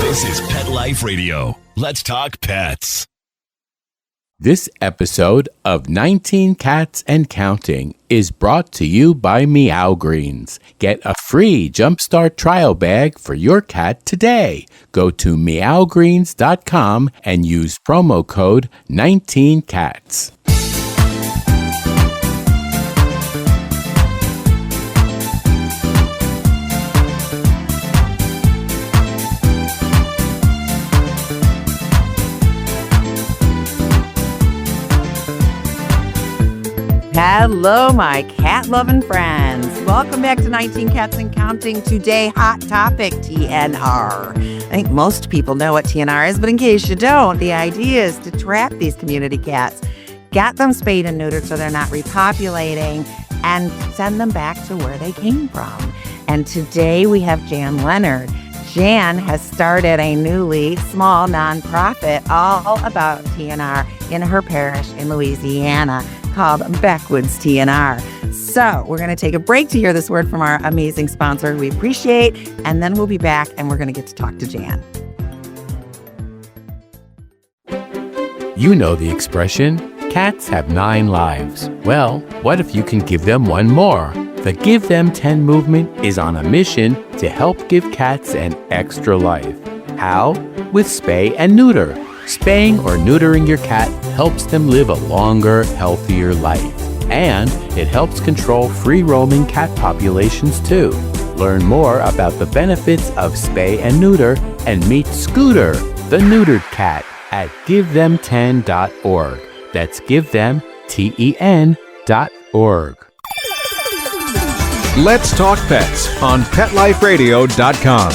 This is Pet Life Radio. Let's talk pets. This episode of 19 Cats and Counting is brought to you by Meow Greens. Get a free Jumpstart trial bag for your cat today. Go to meowgreens.com and use promo code 19cats. Hello, my cat-loving friends. Welcome back to 19 Cats and Counting. Today, hot topic, TNR. I think most people know what TNR is, but in case you don't, the idea is to trap these community cats, get them spayed and neutered so they're not repopulating, and send them back to where they came from. And today we have Jan Leonard. Jan has started a newly small nonprofit all about TNR in her parish in Louisiana, called Backwoods TNR. So we're going to take a break to hear this word from our amazing sponsor we appreciate, and then we'll be back and we're going to get to talk to Jan. You know the expression, cats have 9 lives. Well, what if you can give them one more? The Give Them 10 movement is on a mission to help give cats an extra life. How? With spay and neuter. Spaying or neutering your cat helps them live a longer, healthier life. And it helps control free-roaming cat populations too. Learn more about the benefits of spay and neuter and meet Scooter, the neutered cat, at givethem10.org. That's givethem10.org. Let's Talk Pets on PetLifeRadio.com.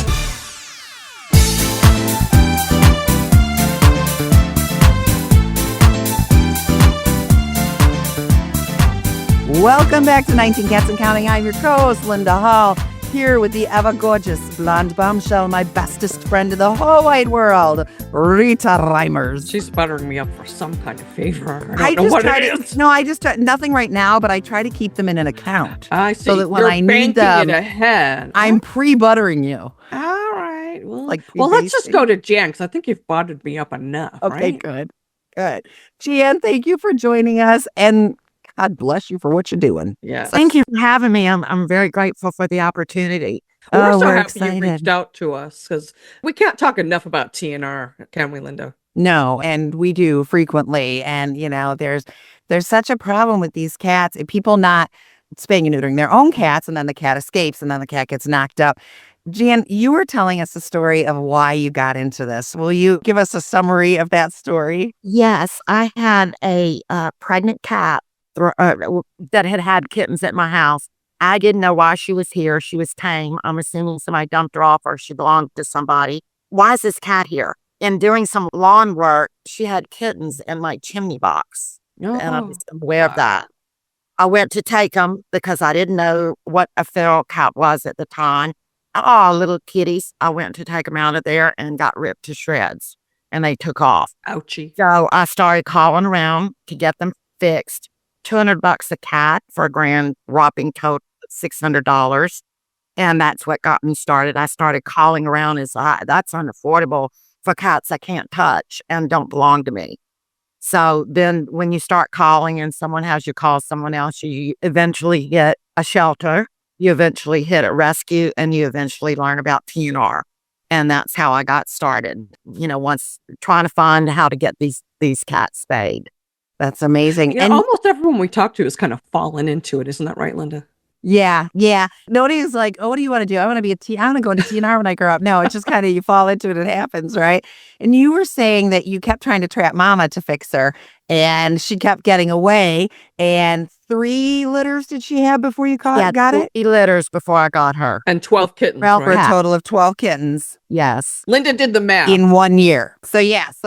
Welcome back to 19 Cats and Counting. I'm your co-host, Linda Hall, here with the ever-gorgeous blonde bombshell, my bestest friend in the whole wide world, Rita Reimers. She's buttering me up for some kind of favor. I don't know what it is. No, I just try, nothing right now, but I try to keep them in an account. I see. So that when You're I need them, it ahead. I'm pre-buttering you. All right. Well, Like let's just go to Jan, because I think you've buttered me up enough. Okay, right? good. Jan, thank you for joining us, and God bless you for what you're doing. Yes. Thank you for having me. I'm very grateful for the opportunity. We're so we're happy excited. you reached out to us, because we can't talk enough about TNR, can we, Linda? No, and we do frequently. And, you know, there's such a problem with these cats, and people not spaying and neutering their own cats, and then the cat escapes, and then the cat gets knocked up. Jan, you were telling us the story of why you got into this. Will you give us a summary of that story? Yes, I had a pregnant cat that had kittens at my house. I didn't know why she was here. She was tame. I'm assuming somebody dumped her off or she belonged to somebody. Why is this cat here? And doing some lawn work, she had kittens in my chimney box. Oh, And I was aware of that. I went to take them because I didn't know what a feral cat was at the time. Oh, little kitties. I went to take them out of there and got ripped to shreds. And they took off. Ouchie. So I started calling around to get them fixed. $200 a cat for a grand whopping total of $600. And that's what got me started. I started calling around that's unaffordable for cats I can't touch and don't belong to me. So then when you start calling and someone has you call someone else, you eventually hit a shelter, you eventually hit a rescue, and you eventually learn about TNR. And that's how I got started, once trying to find how to get these cats spayed. That's amazing. And almost everyone we talk to has kind of fallen into it. Isn't that right, Linda? Yeah. Nobody's like, oh, what do you want to do? I want to be I want to go into TNR when I grow up. No, it's just kind of, you fall into it, it happens, right? And you were saying that you kept trying to trap Mama to fix her, and she kept getting away. And 3 litters did she have before you got it? 3 litters before I got her. And 12 kittens, Well, for right? a total of 12 kittens. Yes. Linda did the math. In 1 year. So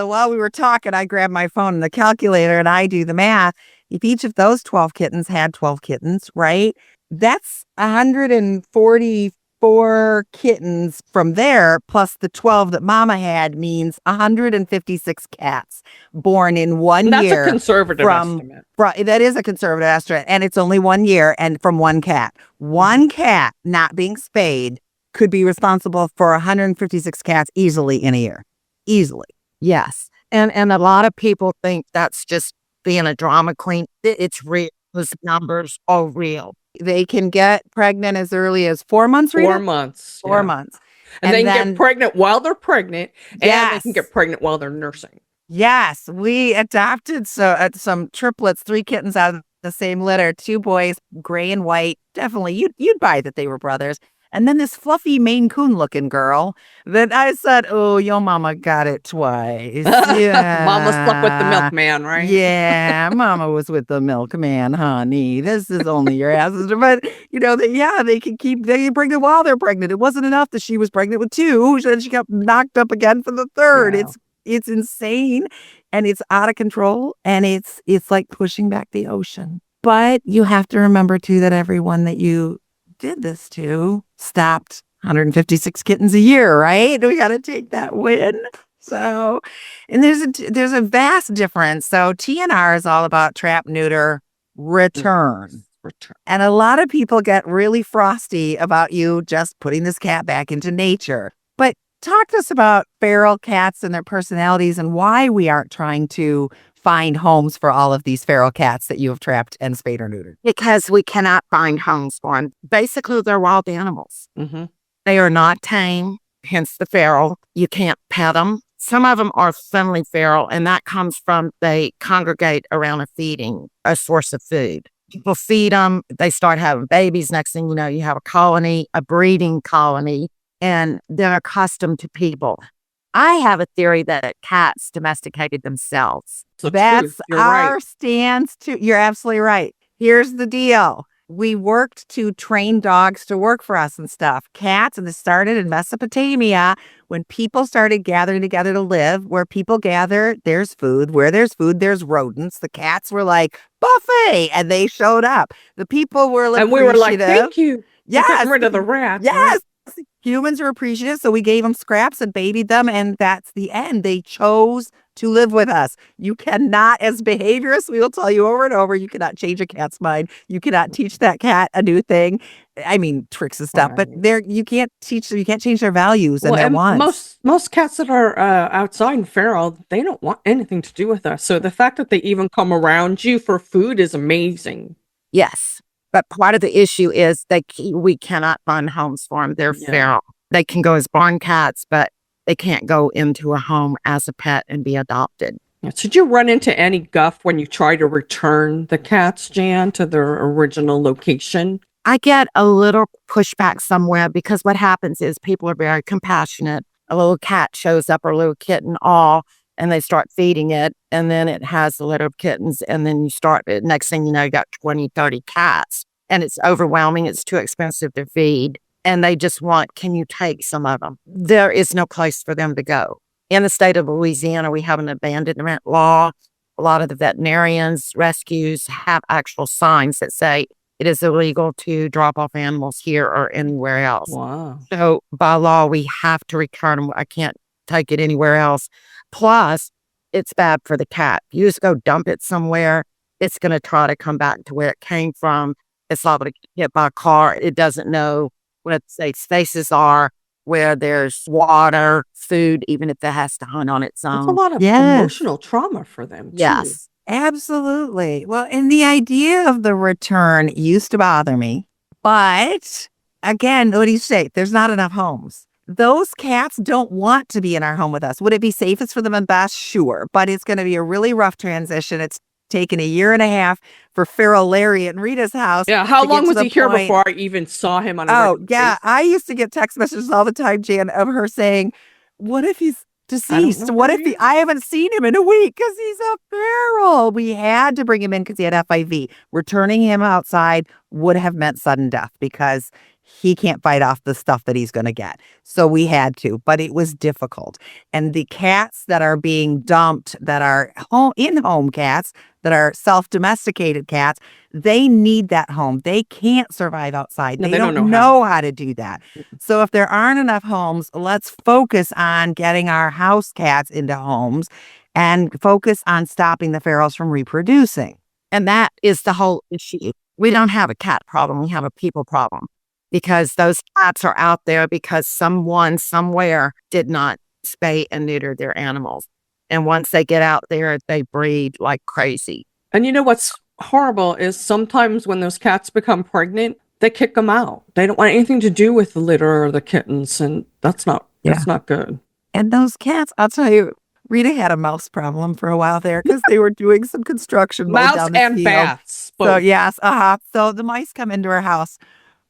while we were talking, I grabbed my phone and the calculator and I do the math. If each of those 12 kittens had 12 kittens, right? That's 144 kittens from there, plus the 12 that Mama had, means 156 cats born in 1 year. That's a conservative estimate. That is a conservative estimate, and it's only 1 year and from one cat. One cat not being spayed could be responsible for 156 cats easily in a year. Easily. Yes. And a lot of people think that's just being a drama queen. It's real. Those numbers are real. They can get pregnant as early as 4 months, Rita? 4 months. 4 months. And they can then, get pregnant while they're pregnant, and they yes. can get pregnant while they're nursing. Yes, we adopted some triplets, 3 kittens out of the same litter, 2 boys, gray and white. Definitely, you'd buy that they were brothers. And then this fluffy Maine Coon looking girl that I said, oh, your mama got it twice. Yeah. Mama slept with the milkman, right? Yeah, mama was with the milkman, honey. This is only your asses. But, they can get pregnant while they're pregnant. It wasn't enough that she was pregnant with 2. Then she got knocked up again for the 3rd. Wow. It's insane, and it's out of control, and it's like pushing back the ocean. But you have to remember, too, that everyone that you did this to stopped 156 kittens a year, right? We got to take that win. So, and there's a vast difference. So TNR is all about trap, neuter, return. And a lot of people get really frosty about you just putting this cat back into nature. But talk to us about feral cats and their personalities and why we aren't trying to find homes for all of these feral cats that you have trapped and spayed or neutered. Because we cannot find homes for them. Basically, they're wild animals. Mm-hmm. They are not tame, hence the feral. You can't pet them. Some of them are friendly feral, and that comes from they congregate around a source of food. People feed them, they start having babies. Next thing you know, you have a colony, a breeding colony, and they're accustomed to people. I have a theory that cats domesticated themselves. So that's our right. stance too. You're absolutely right. Here's the deal. We worked to train dogs to work for us and stuff. Cats, and this started in Mesopotamia when people started gathering together to live. Where people gather, there's food. Where there's food, there's rodents. The cats were like, buffet, and they showed up. The people were like, and we were like, thank you. Yes. We're getting rid of the rats. Yes. Right? Humans are appreciative, so we gave them scraps and babied them, and that's the end. They chose to live with us. You cannot, as behaviorists, we will tell you over and over, you cannot change a cat's mind. You cannot teach that cat a new thing. I mean, tricks and stuff, but you can't change their values and their wants. Most cats that are outside and feral, they don't want anything to do with us. So the fact that they even come around you for food is amazing. Yes. But part of the issue is we cannot find homes for them. They're feral. They can go as barn cats, but they can't go into a home as a pet and be adopted. Did you run into any guff when you try to return the cats, Jan, to their original location? I get a little pushback somewhere because what happens is people are very compassionate. A little cat shows up or a little kitten and they start feeding it, and then it has a litter of kittens, and then next thing you know, you got 20, 30 cats, and it's overwhelming. It's too expensive to feed, and they just want, can you take some of them? There is no place for them to go. In the state of Louisiana, we have an abandonment law. A lot of the veterinarians, rescues have actual signs that say it is illegal to drop off animals here or anywhere else. Wow. So by law, we have to return them. I can't take it anywhere else. Plus, it's bad for the cat. You just go dump it somewhere, it's going to try to come back to where it came from. It's liable to get hit by a car. It doesn't know what its spaces are, where there's water, food, even if it has to hunt on its own. It's a lot of emotional trauma for them, too. Yes. Absolutely. Well, and the idea of the return used to bother me. But again, what do you say? There's not enough homes. Those cats don't want to be in our home with us. Would it be safest for them and best? Sure. But it's going to be a really rough transition. It's taken 1.5 years for feral Larry at Rita's house. Yeah. How long was he here before I even saw him on a regular basis? I used to get text messages all the time, Jan, of her saying, what if he's deceased? What if I haven't seen him in a week because he's a feral? We had to bring him in because he had FIV. Returning him outside would have meant sudden death because he can't fight off the stuff that he's going to get. So we had to, but it was difficult. And the cats that are being dumped, that are in-home cats, that are self-domesticated cats, they need that home. They can't survive outside. They don't know how to do that. So if there aren't enough homes, let's focus on getting our house cats into homes and focus on stopping the ferals from reproducing. And that is the whole issue. We don't have a cat problem. We have a people problem. because those cats are out there because someone somewhere did not spay and neuter their animals. And once they get out there, they breed like crazy. And you know what's horrible is sometimes when those cats become pregnant, they kick them out. They don't want anything to do with the litter or the kittens, and that's not good. And those cats, I'll tell you, Rita had a mouse problem for a while there because they were doing some construction. Mouse and field. Bats. Both. So yes, So the mice come into her house.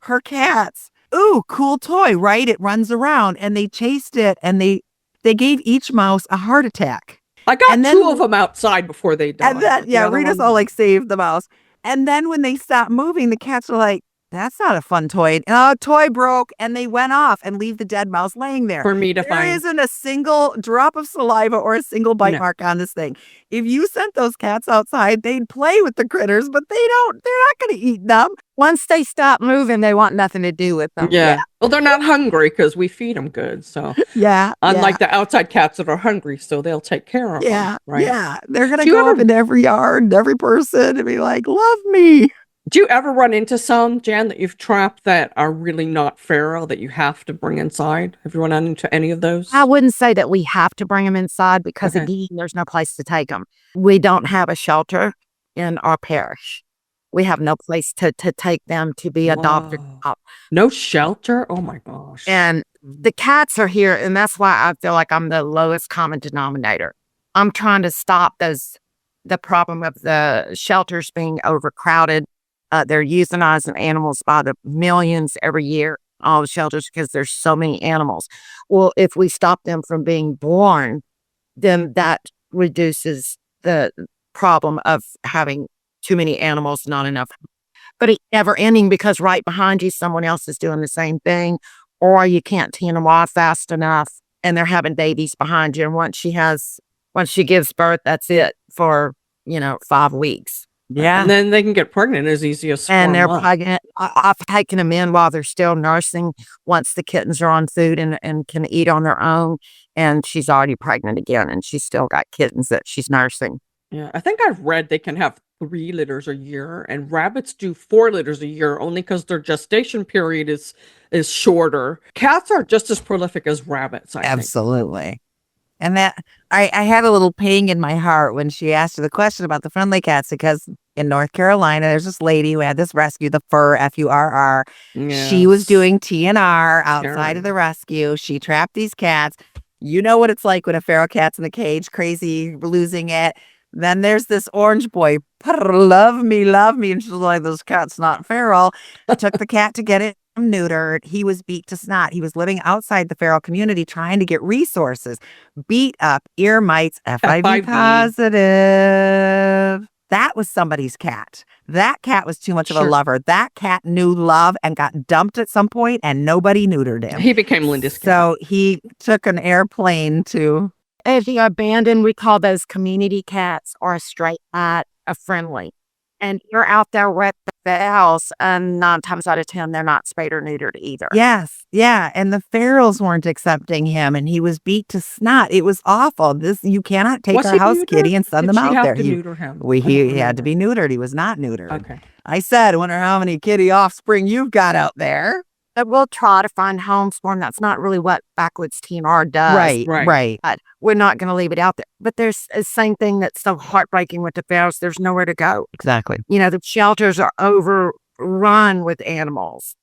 Her cats, ooh, cool toy, right? It runs around, and they chased it, and they gave each mouse a heart attack. I got two of them outside before they died. And then, Rita's all like, save the mouse. And then when they stopped moving, the cats were like, that's not a fun toy. Toy broke, and they went off and leave the dead mouse laying there. For me to find. There isn't a single drop of saliva or a single bite mark on this thing. If you sent those cats outside, they'd play with the critters, but they're not going to eat them. Once they stop moving, they want nothing to do with them. Yeah. Well, they're not hungry because we feed them good. So unlike the outside cats that are hungry, so they'll take care of them. Right? Yeah. They're going to go up in every yard and every person and be like, love me. Do you ever run into some, Jan, that you've trapped that are really not feral that you have to bring inside? Have you run into any of those? I wouldn't say that we have to bring them inside because, again, there's no place to take them. We don't have a shelter in our parish. We have no place to take them to be adopted. No shelter? Oh, my gosh. And the cats are here, and that's why I feel like I'm the lowest common denominator. I'm trying to stop the problem of the shelters being overcrowded. They're euthanizing animals by the millions every year, all the shelters, because there's so many animals. Well, if we stop them from being born, then that reduces the problem of having too many animals, not enough. But it's never ending because right behind you, someone else is doing the same thing, or you can't tend them off fast enough, and they're having babies behind you. And once she gives birth, that's it for 5 weeks. Yeah. And then they can get pregnant as easy as 4 months. And they're pregnant. I've taken them in while they're still nursing once the kittens are on food and can eat on their own. And she's already pregnant again, and she's still got kittens that she's nursing. Yeah, I think I've read they can have 3 litters a year, and rabbits do 4 litters a year only because their gestation period is shorter. Cats are just as prolific as rabbits, I think. Absolutely. And that I had a little ping in my heart when she asked her the question about the friendly cats, because in North Carolina, there's this lady who had this rescue, the Furr, F-U-R-R. Yes. She was doing TNR outside of the rescue. She trapped these cats. You know what it's like when a feral cat's in the cage, crazy, losing it. Then there's this orange boy, love me. And she's like, this cat's not feral. I took the cat to get it neutered. He was beat to snot. He was living outside the feral community trying to get resources. Beat up, ear mites, FIV positive. That was somebody's cat. That cat was too much of a lover. That cat knew love and got dumped at some point, and nobody neutered him. He became Linda's cat. So he took an airplane to... If you abandon, we call those community cats, or a stray cat, a friendly. And you're out there with the house, and 9 times out of 10, they're not spayed or neutered either. Yes, yeah, and the ferals weren't accepting him, and he was beat to snot. It was awful. You cannot take our house kitty and send them out there. Did she have to neuter him? He had to be neutered. He was not neutered. Okay. I said, I wonder how many kitty offspring you've got out there. But we'll try to find homes for them. That's not really what Backwoods TNR does. Right. But we're not going to leave it out there. But there's the same thing that's so heartbreaking with the ferals. There's nowhere to go. Exactly. The shelters are overrun with animals,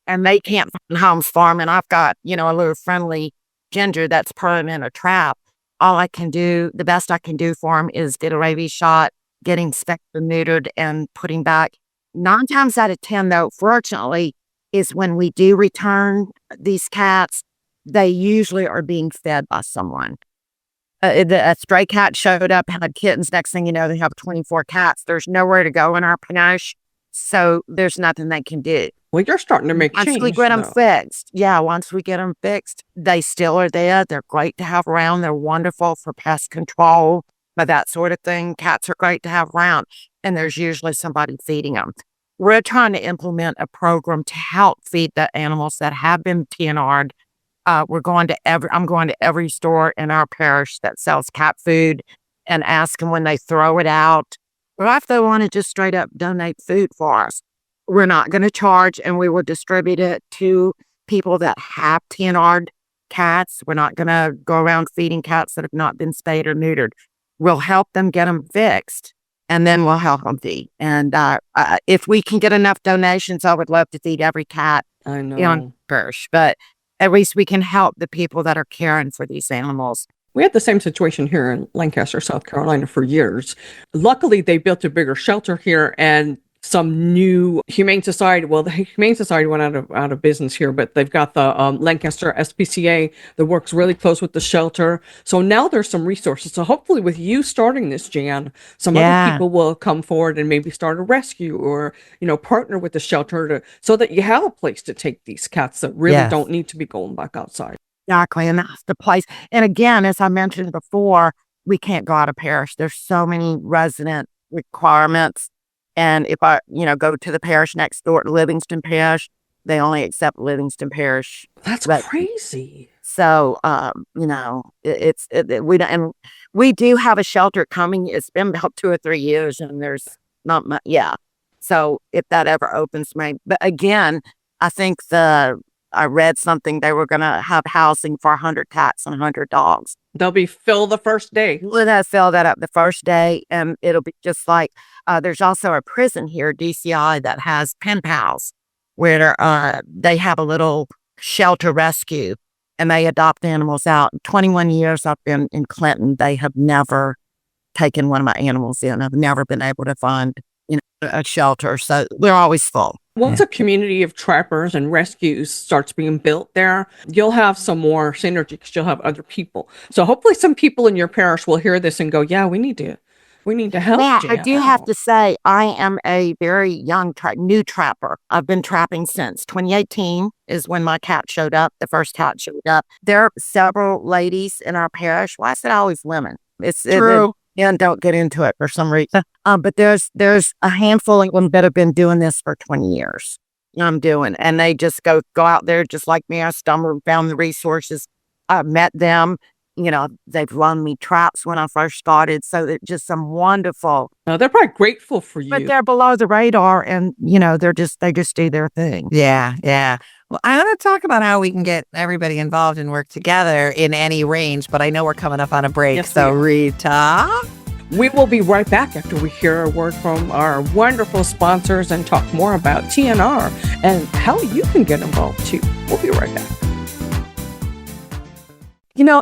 and they can't find homes for them. And I've got, a little friendly ginger that's put him in a trap. All I can do, the best I can do for him is get a rabies shot, get him spayed and neutered, and put him back. 9 times out of 10, though, fortunately, is when we do return these cats, they usually are being fed by someone. A stray cat showed up, had kittens. Next thing you know, they have 24 cats. There's nowhere to go in our panache, so there's nothing they can do. Well, you're starting to make change. Once we get them fixed. Yeah, once we get them fixed, they still are there. They're great to have around. They're wonderful for pest control, but that sort of thing. Cats are great to have around, and there's usually somebody feeding them. We're trying to implement a program to help feed the animals that have been TNR'd. I'm going to every store in our parish that sells cat food and ask them when they throw it out, or if they want to just straight up donate food for us. we're not going to charge, and we will distribute it to people that have TNR cats. We're not going to go around feeding cats that have not been spayed or neutered. We'll help them get them fixed, and then we'll help them feed. And if we can get enough donations, I would love to feed every cat I know. on Perch. But at least we can help the people that are caring for these animals. We had the same situation here in Lancaster, South Carolina for years. Luckily, they built a bigger shelter here, and some new Humane Society. Well, the Humane Society went out of business here, but they've got the Lancaster SPCA that works really close with the shelter. So now there's some resources. So hopefully, with you starting this, Jan, some other people will come forward and maybe start a rescue or partner with the shelter so that you have a place to take these cats that really don't need to be going back outside. Exactly, and that's the place. And again, as I mentioned before, we can't go out of parish. There's so many resident requirements. And if I, go to the parish next door to Livingston Parish, they only accept Livingston Parish. That's crazy. So, we don't, and we do have a shelter coming. It's been about 2 or 3 years, and there's not much. Yeah. So if that ever opens, but again, I think I read something they were going to have housing for 100 cats and 100 dogs. They'll be filled the first day. We'll fill that up the first day, and it'll be just like there's also a prison here, DCI, that has pen pals, where they have a little shelter rescue, and they adopt animals out. In 21 years I've been in Clinton, they have never taken one of my animals in. I've never been able to find a shelter, so we're always full. Once a community of trappers and rescues starts being built there, you'll have some more synergy because you'll have other people. So hopefully some people in your parish will hear this and go, yeah, we need to help. Yeah, Jan I do have to say, I am a very young, new trapper. I've been trapping since 2018 is when my cat showed up. The first cat showed up. There are several ladies in our parish. Well, I said always women. It's true. And don't get into it for some reason. But there's a handful of them that have been doing this for 20 years. And they just go out there just like me. I stumbled, found the resources. I met them. They've loaned me traps when I first started. So it's just some wonderful. They're probably grateful for you. But they're below the radar, and they just do their thing. Yeah. Well, I want to talk about how we can get everybody involved and work together in any range, but I know we're coming up on a break. Yes, so, Rita, we will be right back after we hear a word from our wonderful sponsors and talk more about TNR and how you can get involved too. We'll be right back.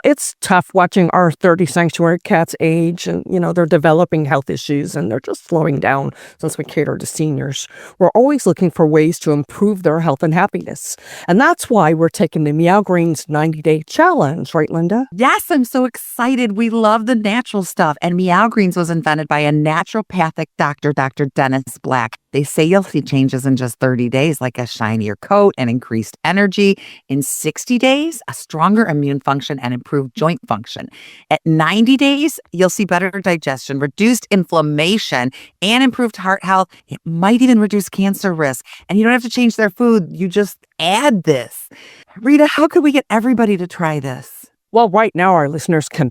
It's tough watching our 30 sanctuary cats age and, they're developing health issues and they're just slowing down since we cater to seniors. We're always looking for ways to improve their health and happiness. And that's why we're taking the Meow Greens 90-day challenge, right, Linda? yes, I'm so excited. We love the natural stuff. And Meow Greens was invented by a naturopathic doctor, Dr. Dennis Black. They say you'll see changes in just 30 days, like a shinier coat and increased energy. In 60 days, a stronger immune function and improved joint function. At 90 days, you'll see better digestion, reduced inflammation, and improved heart health. It might even reduce cancer risk. And you don't have to change their food. You just add this. Rita, how could we get everybody to try this? Well, right now our listeners can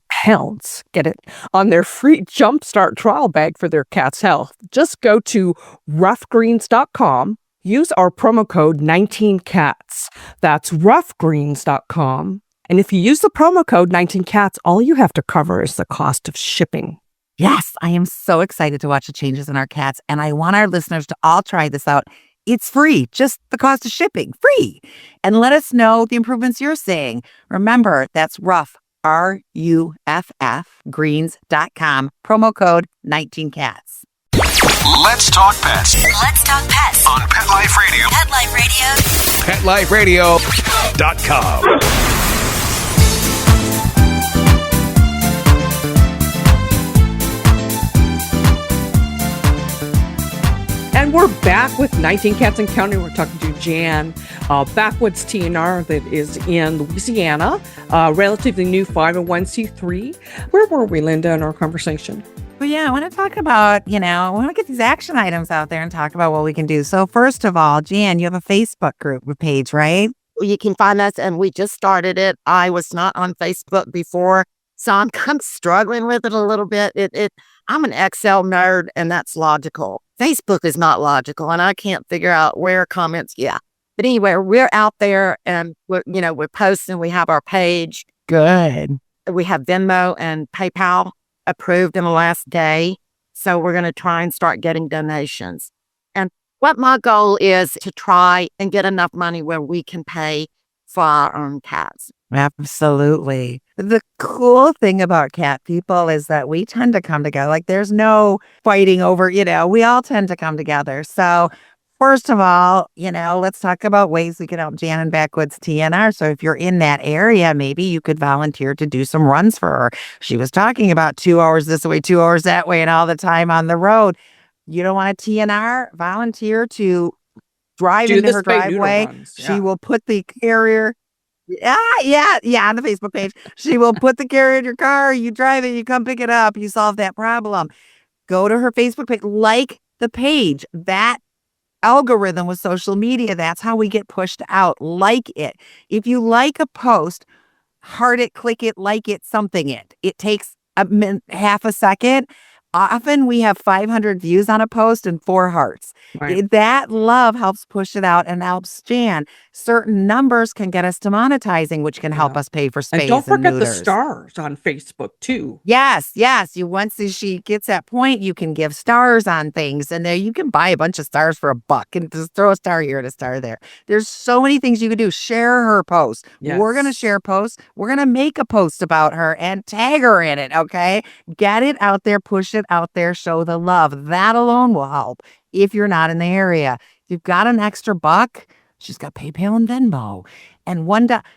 get it on their free Jumpstart trial bag for their cat's health. Just go to roughgreens.com. Use our promo code 19cats. That's roughgreens.com. And if you use the promo code 19cats, all you have to cover is the cost of shipping. Yes, I am so excited to watch the changes in our cats, and I want our listeners to all try this out. It's free, just the cost of shipping, free. And let us know the improvements you're seeing. Remember, that's rough, RUFF, greens.com, promo code 19cats. Let's talk pets Let's talk pets on Pet Life Radio. Pet Life Radio. PetLifeRadio.com. And we're back with 19 Cats and Counting. We're talking to Jan, Backwoods TNR that is in Louisiana, relatively new 501c3. Where were we, Linda, in our conversation? Well, yeah, I want to talk about, I want to get these action items out there and talk about what we can do. So first of all, Jan, you have a Facebook group page, right? You can find us, and we just started it. I was not on Facebook before, so I'm kind of struggling with it a little bit. I'm an Excel nerd, and that's logical. Facebook is not logical, and I can't figure out where comments. Yeah. But anyway, we're out there and we're posting. We have our page. Good. We have Venmo and PayPal approved in the last day. So we're going to try and start getting donations. And what my goal is to try and get enough money where we can pay for our own cats. Absolutely. The cool thing about cat people is that we tend to come together. Like there's no fighting over, we all tend to come together. So first of all, let's talk about ways we can help Jan and Backwoods TNR. So if you're in that area, maybe you could volunteer to do some runs for her. She was talking about 2 hours this way, 2 hours that way, and all the time on the road. You don't want a TNR? Volunteer to drive into her driveway. Runs, yeah. She will put the carrier. Yeah, on the Facebook page. She will put the carrier in your car. You drive it. You come pick it up. You solve that problem. Go to her Facebook page. Like the page. That algorithm with social media, that's how we get pushed out. Like it. If you like a post, heart it, click it, like it, something it. It takes half a second. Often we have 500 views on a post and 4 hearts. Right. That love helps push it out and helps Jan. Certain numbers can get us to monetizing, which can help us pay for space. And don't forget the neuters. stars on Facebook too. Yes. Once she gets that point, you can give stars on things, and there you can buy a bunch of stars for $1 and just throw a star here and a star there. There's so many things you can do. Share her post. Yes. We're gonna share posts. We're gonna make a post about her and tag her in it. Okay, get it out there, push it out there, show the love. That alone will help. If you're not in the area, if you've got an extra $1, she's got PayPal and Venmo. And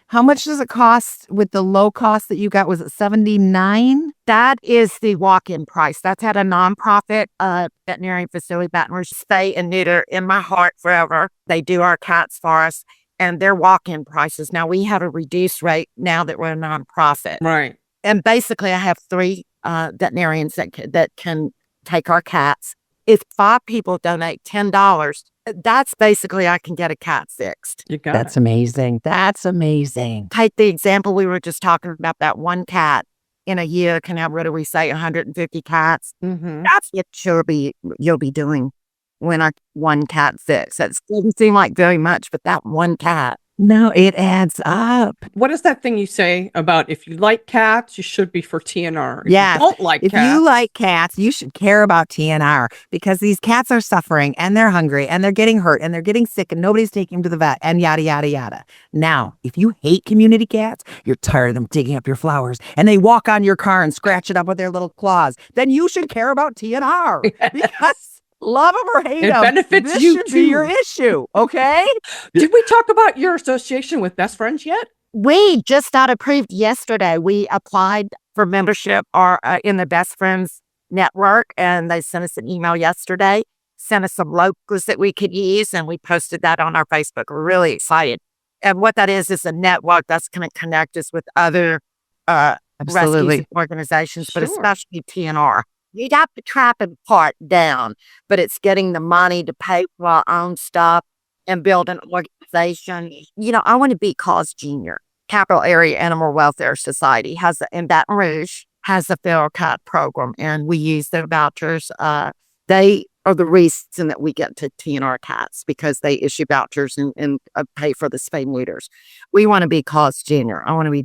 how much does it cost with the low cost that you got? Was it $79? That is the walk-in price. That's at a nonprofit veterinary facility, Baton Rouge. Stay and Neuter in my heart forever. They do our cats for us, and they're walk-in prices. Now we have a reduced rate now that we're a nonprofit. Right. And basically, I have 3 veterinarians that can take our cats. If 5 people donate $10, that's basically I can get a cat fixed. You got That's it. amazing. That's amazing. Take the example we were just talking about, that one cat in a year can have, what do we say, 150 cats. Mm-hmm. That's what you'll be doing when our one cat fixed. That doesn't seem like very much, but that one cat. No, it adds up. What is that thing you say about if you like cats, you should be for TNR? If Yes. you don't like If cats, you like cats, you should care about TNR because these cats are suffering and they're hungry and they're getting hurt and they're getting sick and nobody's taking them to the vet and yada, yada, yada. Now, if you hate community cats, you're tired of them digging up your flowers and they walk on your car and scratch it up with their little claws, then you should care about TNR because love them or hate It them, benefits this you should too. be your issue, okay? Did we talk about your association with Best Friends yet? We just got approved yesterday. We applied for membership in the Best Friends network, and they sent us an email yesterday, sent us some logos that we could use, and we posted that on our Facebook. We're really excited. And what that is a network that's going to connect us with other rescue organizations, but Sure. especially TNR. You'd have to trap and part down, but it's getting the money to pay for our own stuff and build an organization. I want to be Cause Junior. Capital Area Animal Welfare Society in Baton Rouge has a feral cat program, and we use their vouchers. They are the reason that we get to TNR cats because they issue vouchers and pay for the spay neuters. We want to be Cause Junior. I want to be,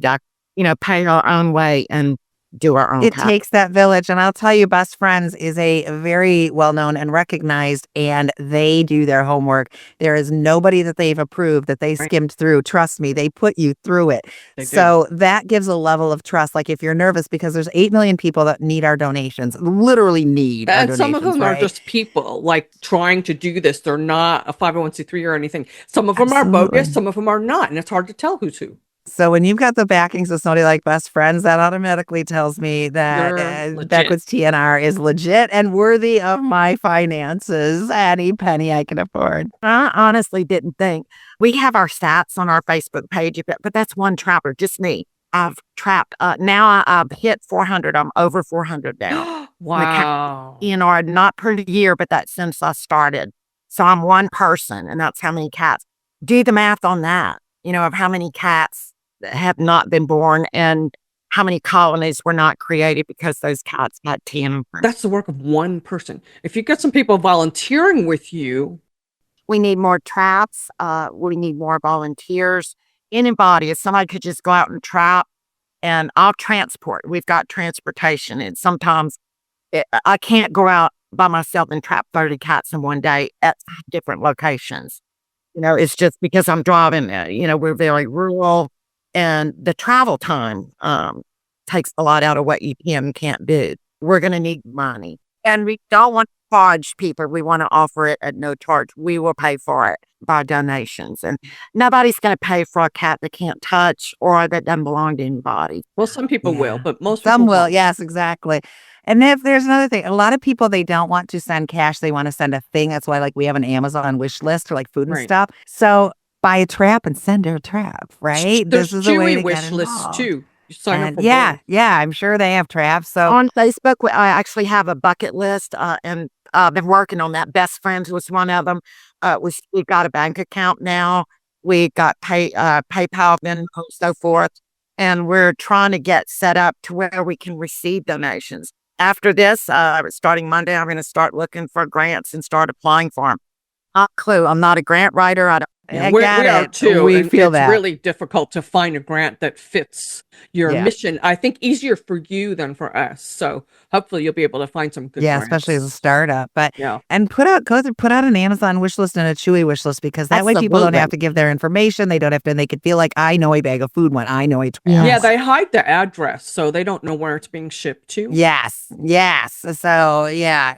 pay our own way and do our own. It takes that village. And I'll tell you, Best Friends is a very well-known and recognized, and they do their homework. There is nobody that they've approved that they skimmed through. Trust me, they put you through it. So that gives a level of trust. Like if you're nervous, because there's 8 million people that need our donations, literally need our donations. And some of them are just people like trying to do this. They're not a 501c3 or anything. Some of them are bogus. Some of them are not. And it's hard to tell who's who. So when you've got the backings of somebody like Best Friends, that automatically tells me that Backwoods TNR is legit and worthy of my finances. Any penny I can afford. I honestly didn't think. We have our stats on our Facebook page, but that's one trapper, just me. I've trapped. Now I've hit 400. I'm over 400 now. Wow. TNR, not per year, but that's since I started. So I'm one person, and that's how many cats. Do the math on that, of how many cats have not been born and how many colonies were not created because those cats had TNR. That's the work of one person. If you get some people volunteering with you, we need more traps. We need more volunteers. Anybody, if somebody could just go out and trap, and I'll transport. We've got transportation, and sometimes I can't go out by myself and trap 30 cats in one day at different locations. It's just because I'm driving. We're very rural, and the travel time takes a lot out of what you can and can't do. We're going to need money, and we don't want to charge people. We want to offer it at no charge. We will pay for it by donations, and nobody's going to pay for a cat that can't touch or that doesn't belong to anybody. Well, some people will, but most some people will. won't. Yes, exactly. And if there's another thing, a lot of people, they don't want to send cash. They want to send a thing. That's why, like, we have an Amazon wish list for like food and stuff. So buy a trap and send her a trap, right? There's this is a way to wish get lists involved. too. You sign up for yeah, both. yeah, I'm sure they have traps. So on Facebook, I actually have a bucket list, and I've been working on that. Best Friends was one of them. We've got a bank account now. We got PayPal, and so forth. And we're trying to get set up to where we can receive donations. After this, starting Monday, I'm going to start looking for grants and start applying for them. Not a clue. I'm not a grant writer. We are too. We and feel it's that. really difficult to find a grant that fits your mission. I think easier for you than for us. So hopefully you'll be able to find some good grants. especially as a startup. But Yeah. and put out an Amazon wish list and a Chewy wish list, because that way people don't have to give their information. They don't have to, and they could feel like, I know a bag of food when I know a trap. Yeah, they hide the address, so they don't know where it's being shipped to. Yes. So yeah.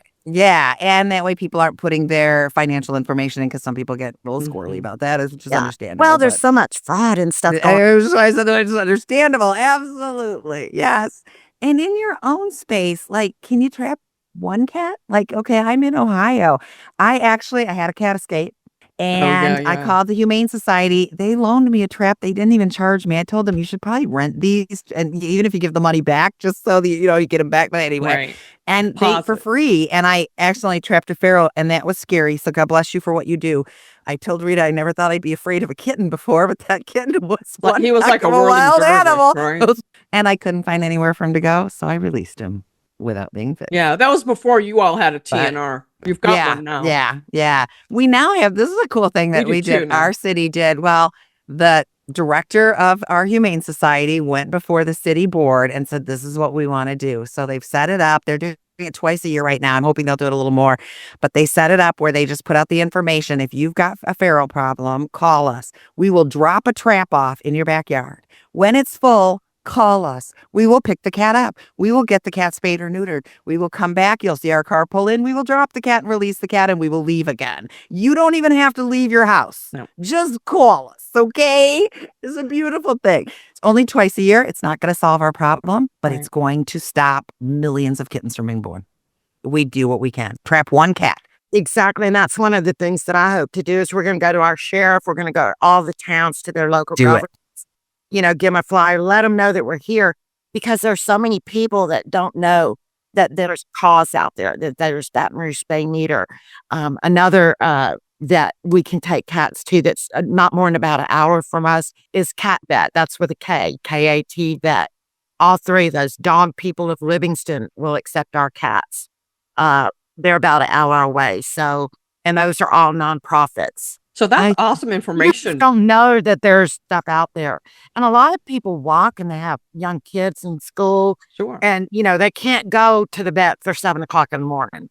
And that way people aren't putting their financial information in, because some people get real squirrely about that, which is understandable. Well, there's so much fraud and stuff. I said it's understandable. Absolutely. Yes. And in your own space, like, can you trap one cat? Like, okay, I'm in Ohio. I had a cat escape. And I called the Humane Society. They loaned me a trap. They didn't even charge me. I told them, you should probably rent these, and even if you give the money back, just so that you get them back. But anyway, Right. and they for free. And I accidentally trapped a feral, and that was scary. So God bless you for what you do. I told Rita I never thought I'd be afraid of a kitten before, but that kitten was He was like a wild animal, right? and I couldn't find anywhere for him to go, so I released him without being fixed. Yeah, that was before you all had a TNR. You've got one now. Yeah. We now have, this is a cool thing that we did. Our city did. Well, the director of our Humane Society went before the city board and said, this is what we want to do. So they've set it up. They're doing it twice a year right now. I'm hoping they'll do it a little more, but they set it up where they just put out the information. If you've got a feral problem, call us. We will drop a trap off in your backyard. When it's full, call us. We will pick the cat up. We will get the cat spayed or neutered. We will come back. You'll see our car pull in. We will drop the cat and release the cat, and we will leave again. You don't even have to leave your house. No. Just call us, okay? It's a beautiful thing. It's only twice a year. It's not going to solve our problem, but it's going to stop millions of kittens from being born. We do what we can. Trap one cat. Exactly. And that's one of the things that I hope to do is we're going to go to our sheriff. We're going to go to all the towns, to their local government. Give them a flyer, let them know that we're here, because there's so many people that don't know that there's cause out there, that there's Baton Rouge spay neuter. Another that we can take cats to that's not more than about an hour from us is Cat Vet. That's with a K, K-A-T vet. All three of those dog people of Livingston will accept our cats. They're about an hour away. So, and those are all nonprofits. So that's awesome information. You don't know that there's stuff out there. And a lot of people walk, and they have young kids in school. Sure. And, they can't go to the vet for 7:00 in the morning.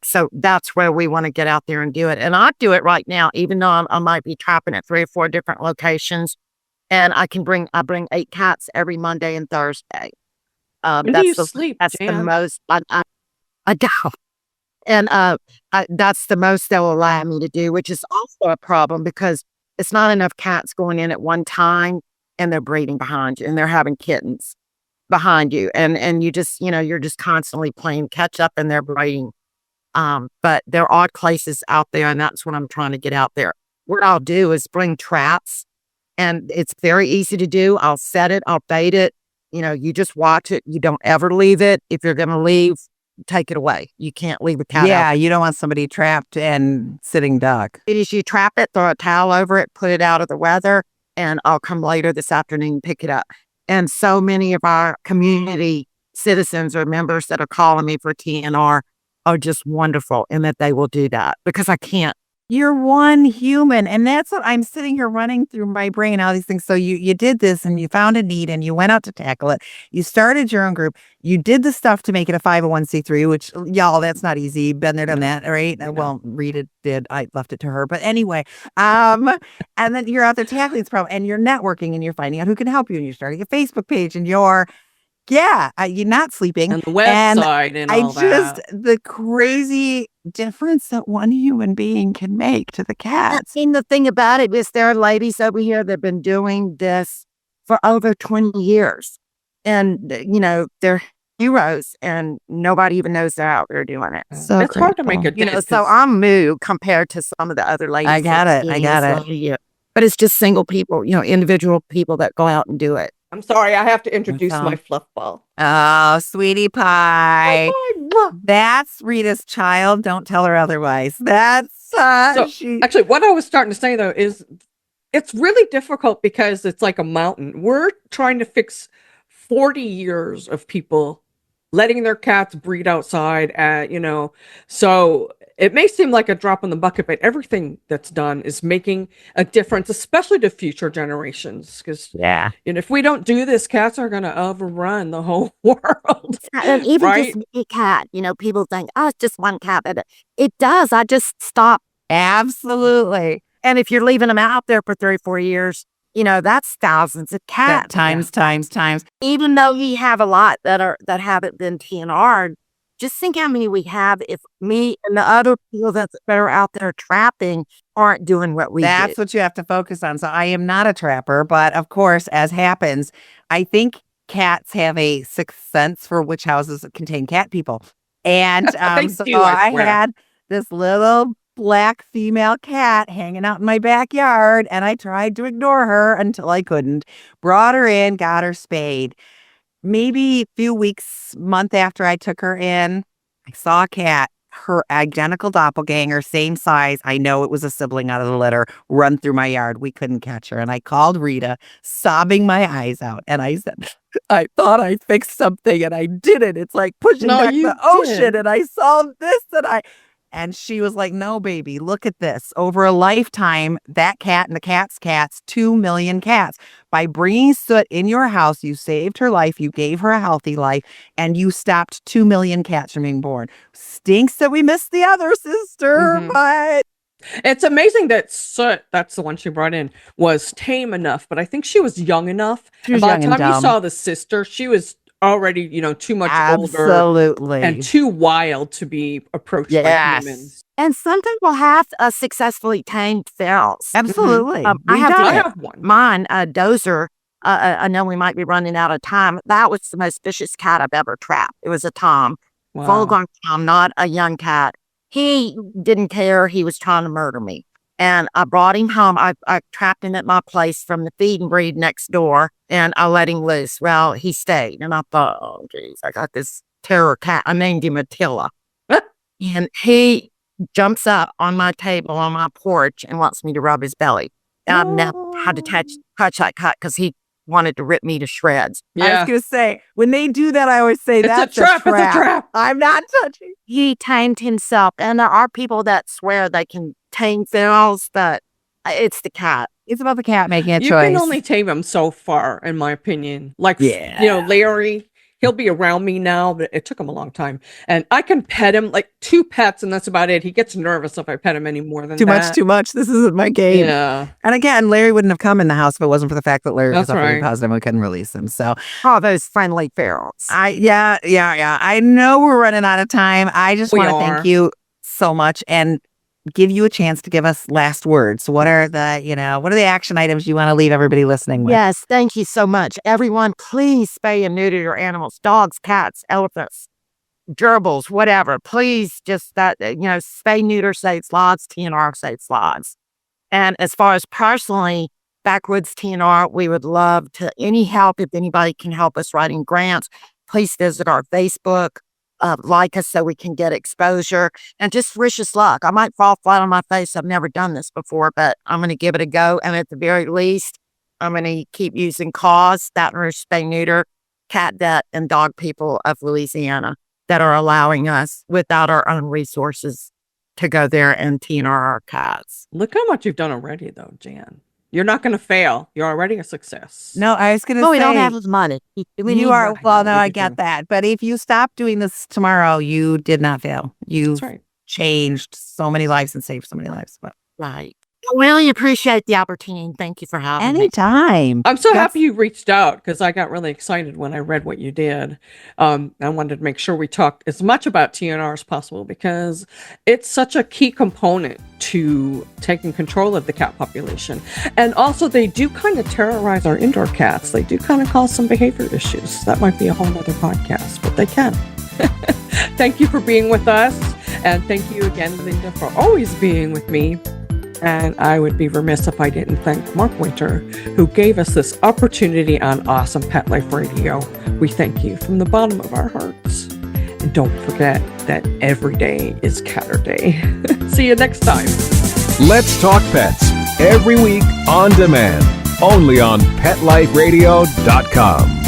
So that's where we want to get out there and do it. And I do it right now, even though I might be trapping at 3 or 4 different locations. And I bring 8 cats every Monday and Thursday. When do you sleep, That's Jan? the most. I don't. And that's the most they'll allow me to do, which is also a problem, because it's not enough cats going in at one time, and they're breeding behind you, and they're having kittens behind you. And you just, you're just constantly playing catch up, and they're breeding. But there are places out there, and that's what I'm trying to get out there. What I'll do is bring traps, and it's very easy to do. I'll set it, I'll bait it. You just watch it. You don't ever leave it. If you're going to leave, take it away. You can't leave a cat out. You don't want somebody trapped and sitting duck. It is, you trap it, throw a towel over it, put it out of the weather, and I'll come later this afternoon and pick it up. And so many of our community citizens or members that are calling me for TNR are just wonderful in that they will do that because I can't. You're one human. And that's what I'm sitting here running through my brain, all these things. So you did this and you found a need and you went out to tackle it. You started your own group. You did the stuff to make it a 501c3, which y'all, that's not easy. Been there, done that, right? Well, Rita did. I left it to her. But anyway, and then you're out there tackling this problem and you're networking and you're finding out who can help you. And you're starting a Facebook page and you're not sleeping. And the website and all that. The crazy difference that one human being can make to the cats. And the thing about it is there are ladies over here that have been doing this for over 20 years. And, they're heroes and nobody even knows they're out there doing it. So it's hard to make it. So I'm new compared to some of the other ladies. I got it. But it's just single people, individual people that go out and do it. I'm sorry, I have to introduce my fluff ball. Oh, sweetie pie. That's Rita's child. Don't tell her otherwise. That's actually what I was starting to say though is it's really difficult because it's like a mountain. We're trying to fix 40 years of people letting their cats breed outside so it may seem like a drop in the bucket, but everything that's done is making a difference, especially to future generations. Because if we don't do this, cats are going to overrun the whole world. And even just a cat, people think, oh, it's just one cat. But it does. I just stop. Absolutely. And if you're leaving them out there for 3 or 4 years, that's thousands of cats. Times. Even though we have a lot that haven't been TNR, just think how many we have if me and the other people that are out there trapping aren't doing what we do. That's what you have to focus on. So I am not a trapper, but of course, as happens, I think cats have a sixth sense for which houses contain cat people. And I had this little black female cat hanging out in my backyard, and I tried to ignore her until I couldn't. Brought her in, got her spayed. Maybe a few weeks, month after I took her in, I saw a cat, her identical doppelganger, same size. I know it was a sibling out of the litter, run through my yard. We couldn't catch her. And I called Rita, sobbing my eyes out. And I said, I thought I fixed something and I didn't. It's like pushing back the ocean and I solved this and she was like, no, baby, look at this. Over a lifetime, that cat and the cat's cats, 2 million cats. By bringing soot in your house, you saved her life, you gave her a healthy life, and you stopped 2 million cats from being born. Stinks that we missed the other sister, but... It's amazing that Soot, that's the one she brought in, was tame enough, but I think she was young enough. She was young and dumb. By the time you saw the sister, she was already, too much older and too wild to be approached by humans. And some people have successfully tamed ferals. Absolutely. I have one. Mine, Dozer. I know we might be running out of time. That was the most vicious cat I've ever trapped. It was a Tom, full-grown Tom, not a young cat. He didn't care. He was trying to murder me. And I brought him home. I trapped him at my place from the feed and breed next door, and I let him loose. Well, he stayed. And I thought, oh, geez, I got this terror cat. I named him Attila. And he jumps up on my table on my porch and wants me to rub his belly. And I've never had to touch that cat because he wanted to rip me to shreds. Yeah. I was going to say, when they do that, I always say, that's a trap. It's a trap. I'm not touching. He tamed himself. And there are people that swear they can tame ferals, but it's the cat. It's about the cat making a choice. You can only tame him so far, in my opinion. Like, Larry, he'll be around me now, but it took him a long time. And I can pet him, like 2 pets, and that's about it. He gets nervous if I pet him any more than that. Too much. This isn't my game. Yeah. And again, Larry wouldn't have come in the house if it wasn't for the fact that Larry was suffering positive and we couldn't release him. So, those friendly ferals. Yeah. I know we're running out of time. I just want to thank you so much and give you a chance to give us last words. What are the action items you want to leave everybody listening with? Yes, thank you so much. Everyone, please spay and neuter your animals, dogs, cats, elephants, gerbils, whatever. Please just spay, neuter, saves lives, TNR saves lives. And as far as personally, Backwoods TNR, we would love any help. If anybody can help us writing grants, please visit our Facebook. Like us so we can get exposure and just wish us luck. I might fall flat on my face. I've never done this before, but I'm going to give it a go. And at the very least, I'm going to keep using CAWS, Baton Rouge Spay Neuter, Cat Vet, and Dog People of Louisiana that are allowing us, without our own resources, to go there and TNR our cats. Look how much you've done already, though, Jan. You're not going to fail. You're already a success. No, I was going to No, say. we don't have as money. You are, well, no, I do. get that. But if you stop doing this tomorrow, you did not fail. You've That's right. changed so many lives and saved so many lives. But Right. I really appreciate the opportunity. Thank you for having me. anytime. I'm so That's- happy you reached out because I got really excited when I read what you did. I wanted to make sure we talked as much about TNR as possible because it's such a key component to taking control of the cat population. And also, they do kind of terrorize our indoor cats. They do kind of cause some behavior issues. That might be a whole other podcast, but they can. Thank you for being with us. And thank you again, Linda, for always being with me. And I would be remiss if I didn't thank Mark Winter, who gave us this opportunity on Awesome Pet Life Radio. We thank you from the bottom of our hearts. And don't forget that every day is Catter Day. See you next time. Let's Talk Pets, every week on demand, only on PetLifeRadio.com.